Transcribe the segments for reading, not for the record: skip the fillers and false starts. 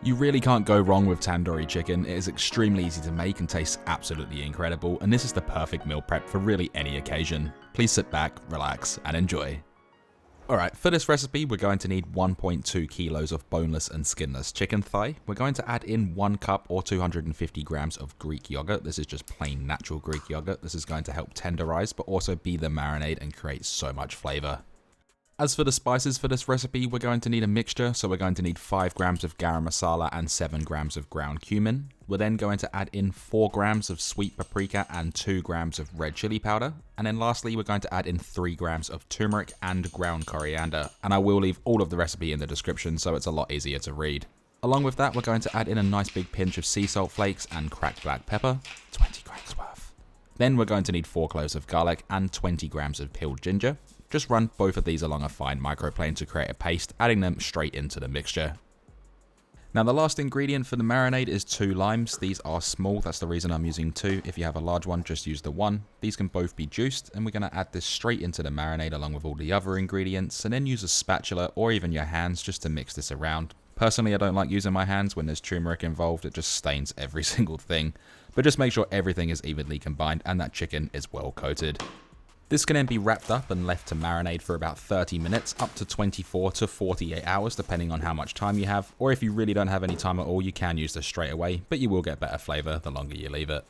You really can't go wrong with tandoori chicken. It is extremely easy to make and tastes absolutely incredible, and this is the perfect meal prep for really any occasion. Please sit back, relax, and enjoy. Alright, for this recipe we're going to need 1.2 kilos of boneless and skinless chicken thigh. We're going to add in 1 cup or 250 grams of Greek yogurt. This is just plain natural Greek yogurt. This is going to help tenderize but also be the marinade and create so much flavor. As for the spices for this recipe, we're going to need a mixture, so we're going to need 5 grams of Garam Masala and 7 grams of ground cumin. We're then going to add in 4 grams of sweet paprika and 2 grams of red chili powder. And then lastly, we're going to add in 3 grams of turmeric and ground coriander. And I will leave all of the recipe in the description so it's a lot easier to read. Along with that, we're going to add in a nice big pinch of sea salt flakes and cracked black pepper, 20 grains worth. Then we're going to need 4 cloves of garlic and 20 grams of peeled ginger. Just run both of these along a fine microplane to create a paste, adding them straight into the mixture. Now the last ingredient for the marinade is 2 limes. These are small, that's the reason I'm using 2. If you have a large one, just use the 1. These can both be juiced, and we're going to add this straight into the marinade along with all the other ingredients, and then use a spatula or even your hands just to mix this around. Personally, I don't like using my hands when there's turmeric involved, it just stains every single thing. But just make sure everything is evenly combined and that chicken is well coated. This can then be wrapped up and left to marinate for about 30 minutes, up to 24 to 48 hours, depending on how much time you have. Or if you really don't have any time at all, you can use this straight away, but you will get better flavor the longer you leave it.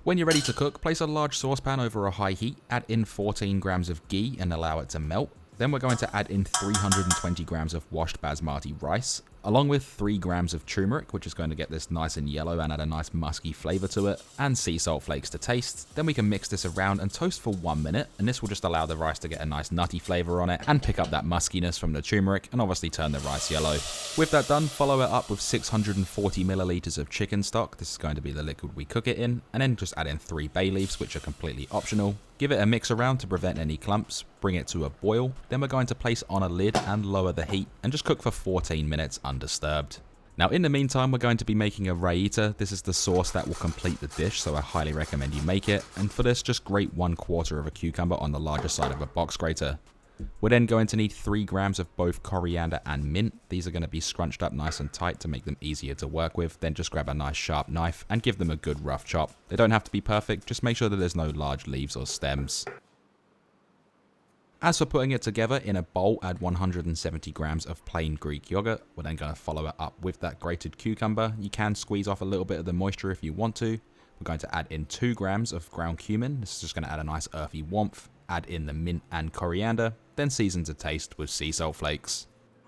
When you're ready to cook, place a large saucepan over a high heat, add in 14 grams of ghee and allow it to melt. Then we're going to add in 320 grams of washed basmati rice, along with 3 grams of turmeric, which is going to get this nice and yellow and add a nice musky flavor to it, and sea salt flakes to taste. Then we can mix this around and toast for 1 minute, and this will just allow the rice to get a nice nutty flavor on it and pick up that muskiness from the turmeric and obviously turn the rice yellow. With that done, follow it up with 640 milliliters of chicken stock. This is going to be the liquid we cook it in, and then just add in 3 bay leaves, which are completely optional. Give it a mix around to prevent any clumps, bring it to a boil, then we're going to place on a lid and lower the heat and just cook for 14 minutes undisturbed. Now in the meantime, we're going to be making a raita. This is the sauce that will complete the dish, so I highly recommend you make it. And for this, just grate 1/4 of a cucumber on the larger side of a box grater. We're then going to need 3 grams of both coriander and mint. These are going to be scrunched up nice and tight to make them easier to work with. Then just grab a nice sharp knife and give them a good rough chop. They don't have to be perfect, just make sure that there's no large leaves or stems. As for putting it together, in a bowl add 170 grams of plain Greek yogurt. We're then going to follow it up with that grated cucumber. You can squeeze off a little bit of the moisture if you want to. We're going to add in 2 grams of ground cumin. This is just going to add a nice earthy warmth. Add in the mint and coriander, then season to taste with sea salt flakes.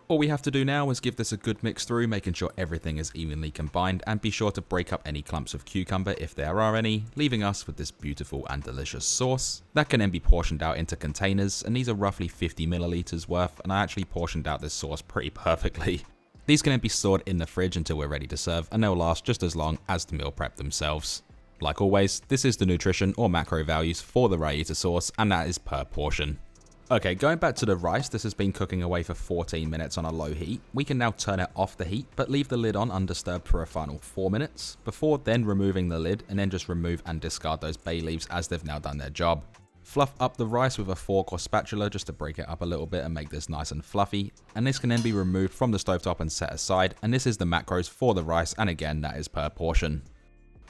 All we have to do now is give this a good mix through, making sure everything is evenly combined, and be sure to break up any clumps of cucumber if there are any, leaving us with this beautiful and delicious sauce. That can then be portioned out into containers, and these are roughly 50 milliliters worth, and I actually portioned out this sauce pretty perfectly. These can then be stored in the fridge until we're ready to serve, and they'll last just as long as the meal prep themselves. Like always, this is the nutrition or macro values for the raita sauce, and that is per portion. Okay, going back to the rice, this has been cooking away for 14 minutes on a low heat. We can now turn it off the heat, but leave the lid on undisturbed for a final 4 minutes, before then removing the lid, and then just remove and discard those bay leaves as they've now done their job. Fluff up the rice with a fork or spatula just to break it up a little bit and make this nice and fluffy, and this can then be removed from the stovetop and set aside, and this is the macros for the rice, and again that is per portion.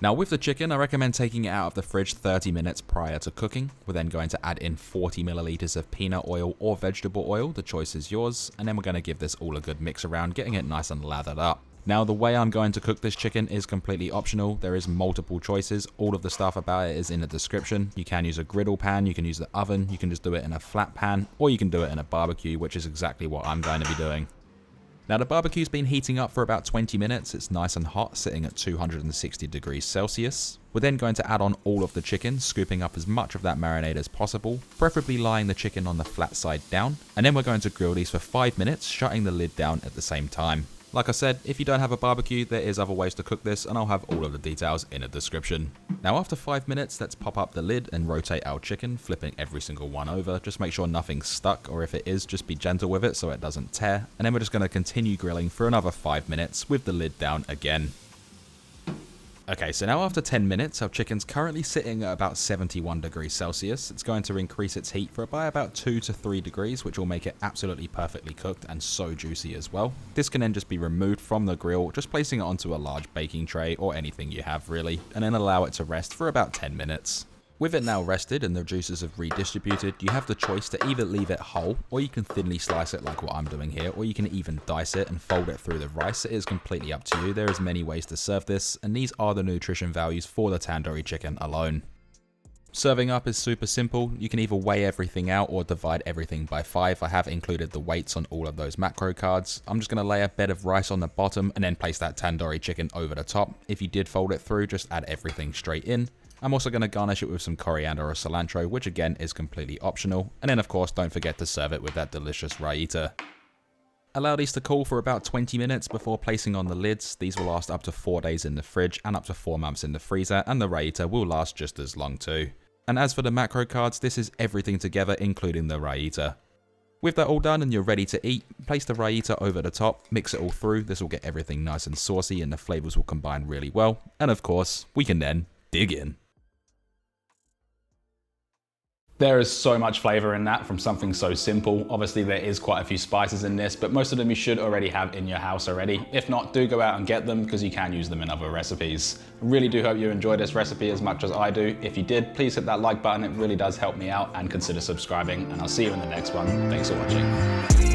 Now with the chicken, I recommend taking it out of the fridge 30 minutes prior to cooking. We're then going to add in 40 milliliters of peanut oil or vegetable oil, the choice is yours, and then we're going to give this all a good mix around, getting it nice and lathered up. Now the way I'm going to cook this chicken is completely optional. There is multiple choices. All of the stuff about it is in the description. You can use a griddle pan, you can use the oven, you can just do it in a flat pan, or you can do it in a barbecue, which is exactly what I'm going to be doing. Now the barbecue's been heating up for about 20 minutes, it's nice and hot, sitting at 260 degrees Celsius. We're then going to add on all of the chicken, scooping up as much of that marinade as possible, preferably lying the chicken on the flat side down, and then we're going to grill these for 5 minutes, shutting the lid down at the same time. Like I said, if you don't have a barbecue, there is other ways to cook this, and I'll have all of the details in the description. Now after 5 minutes, let's pop up the lid and rotate our chicken, flipping every single one over. Just make sure nothing's stuck, or if it is, just be gentle with it so it doesn't tear. And then we're just going to continue grilling for another 5 minutes with the lid down again. Okay, so now after 10 minutes, our chicken's currently sitting at about 71 degrees Celsius. It's going to increase its heat for by about 2 to 3 degrees, which will make it absolutely perfectly cooked and so juicy as well. This can then just be removed from the grill, just placing it onto a large baking tray or anything you have really, and then allow it to rest for about 10 minutes. With it now rested and the juices have redistributed, you have the choice to either leave it whole, or you can thinly slice it like what I'm doing here, or you can even dice it and fold it through the rice. It is completely up to you. There is many ways to serve this, and these are the nutrition values for the tandoori chicken alone. Serving up is super simple. You can either weigh everything out or divide everything by 5. I have included the weights on all of those macro cards. I'm just going to lay a bed of rice on the bottom and then place that tandoori chicken over the top. If you did fold it through, just add everything straight in. I'm also going to garnish it with some coriander or cilantro, which again is completely optional. And then of course, don't forget to serve it with that delicious raita. Allow these to cool for about 20 minutes before placing on the lids. These will last up to 4 days in the fridge and up to 4 months in the freezer, and the raita will last just as long too. And as for the macro cards, this is everything together, including the raita. With that all done and you're ready to eat, place the raita over the top, mix it all through. This will get everything nice and saucy and the flavors will combine really well. And of course, we can then dig in. There is so much flavor in that from something so simple. Obviously there is quite a few spices in this, but most of them you should already have in your house already. If not, do go out and get them because you can use them in other recipes. I really do hope you enjoyed this recipe as much as I do. If you did, please hit that like button. It really does help me out, and consider subscribing, and I'll see you in the next one. Thanks for watching.